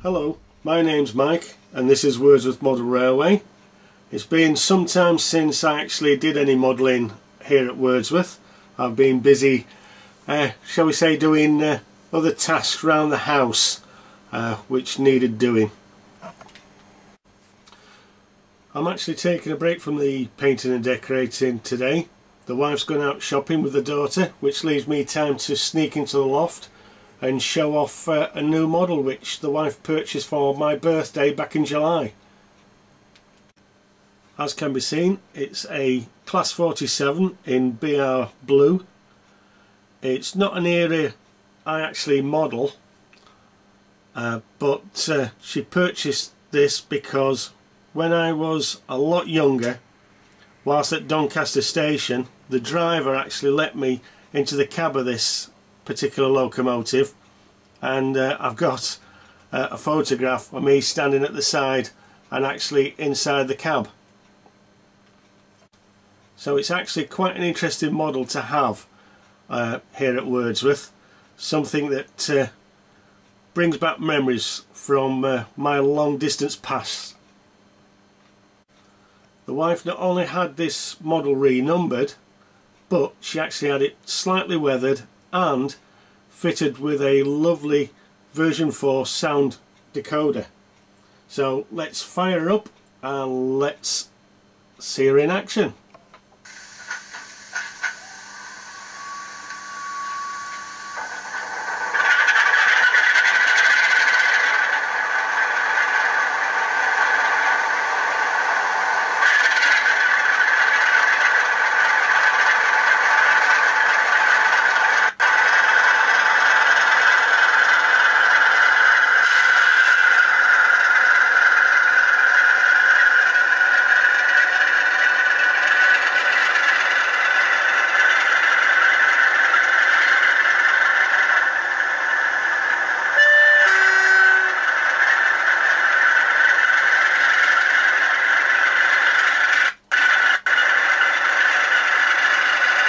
Hello, my name's Mike and this is Wordsworth Model Railway. It's been some time since I actually did any modelling here at Wordsworth. I've been busy, shall we say, doing other tasks around the house which needed doing. I'm actually taking a break from the painting and decorating today. The wife's gone out shopping with the daughter, which leaves me time to sneak into the loft and show off a new model which the wife purchased for my birthday back in July. As can be seen, it's a Class 47 in BR blue. It's not an area I actually model, but she purchased this because when I was a lot younger, whilst at Doncaster Station, the driver actually let me into the cab of this particular locomotive, and I've got a photograph of me standing at the side and actually inside the cab. So it's actually quite an interesting model to have here at Wordsworth, something that brings back memories from my long distance past. The wife not only had this model renumbered, but she actually had it slightly weathered and fitted with a lovely version 4 sound decoder. So let's fire her up and let's see her in action.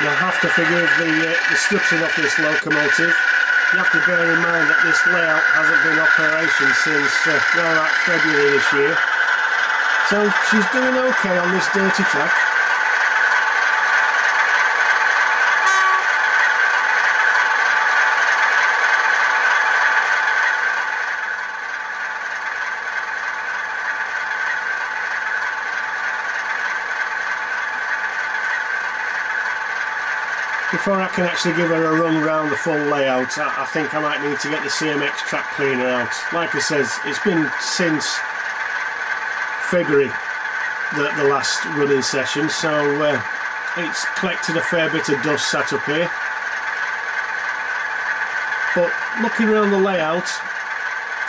You'll have to forgive the structure of this locomotive. You have to bear in mind that this layout hasn't been in operation since around about February this year. So she's doing okay on this dirty track. Before I can actually give her a run round the full layout, I think I might need to get the CMX track cleaner out. Like I says, it's been since February the last running session, so it's collected a fair bit of dust sat up here. But looking around the layout,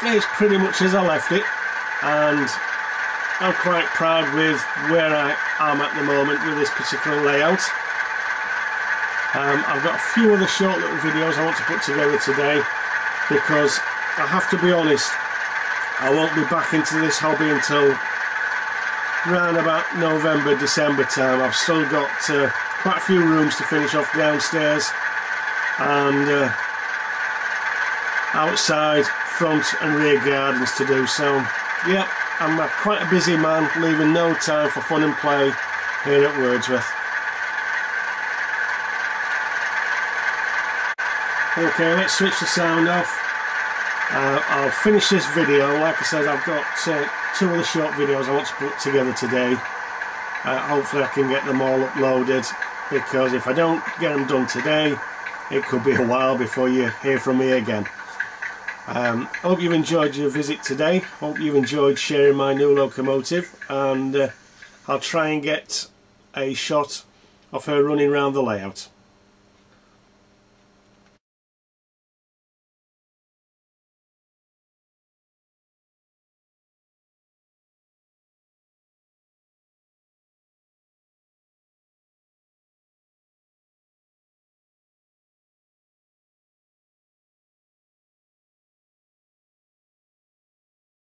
it's pretty much as I left it, and I'm quite proud with where I am at the moment with this particular layout. I've got a few other short little videos I want to put together today, because I have to be honest, I won't be back into this hobby until around about November, December time. I've still got quite a few rooms to finish off downstairs and outside, front and rear gardens to do. So yeah, I'm quite a busy man, leaving no time for fun and play here at Wordsworth. Okay, let's switch the sound off. I'll finish this video. Like I said, I've got two other short videos I want to put together today. Hopefully I can get them all uploaded, because if I don't get them done today, it could be a while before you hear from me again. Hope you've enjoyed your visit today. Hope you've enjoyed sharing my new locomotive, and I'll try and get a shot of her running around the layout.